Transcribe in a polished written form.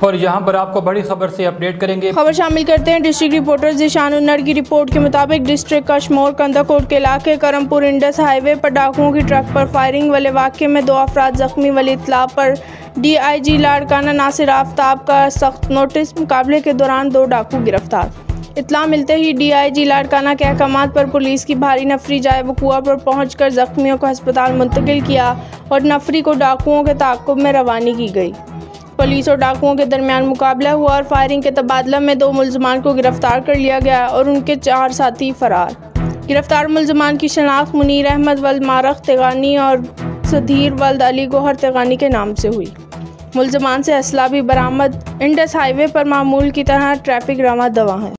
और यहाँ पर आपको बड़ी खबर से अपडेट करेंगे। खबर शामिल करते हैं डिस्ट्रिक्ट रिपोर्टर ज़ीशान उन्नर की रिपोर्ट के मुताबिक डिस्ट्रिक्ट कशमोर कंदाकोट के इलाके करमपुर इंडस हाईवे पर डाकुओं की ट्रक पर फायरिंग वाले वाक़े में 2 अफराद जख्मी वाली इत्तला पर DIG लाड़काना नासिर आफ्ताब का सख्त नोटिस। मुकाबले के दौरान 2 डाकू गिरफ्तार। इत्तला मिलते ही DIG लाड़काना के अहकामात पर पुलिस की भारी नफरी जाए वक़ूआ पर पहुंचकर जख्मियों को अस्पताल मुंतकिल किया और नफरी को डाकुओं के ताक़ुब में रवानी की गई। पुलिस और डाकुओं के दरमियान मुकाबला हुआ और फायरिंग के तबादला में 2 मुल्ज़मान को गिरफ्तार कर लिया गया और उनके 4 साथी फरार। गिरफ्तार मुल्ज़मान की शनाख्त मुनीर अहमद वल्द मारख तेगानी और सधीर वल्द अली गोहर तेगानी के नाम से हुई। मुल्ज़मान से असला भी बरामद। इंडस हाईवे पर मामूल की तरह ट्रैफिक रवा दवा है।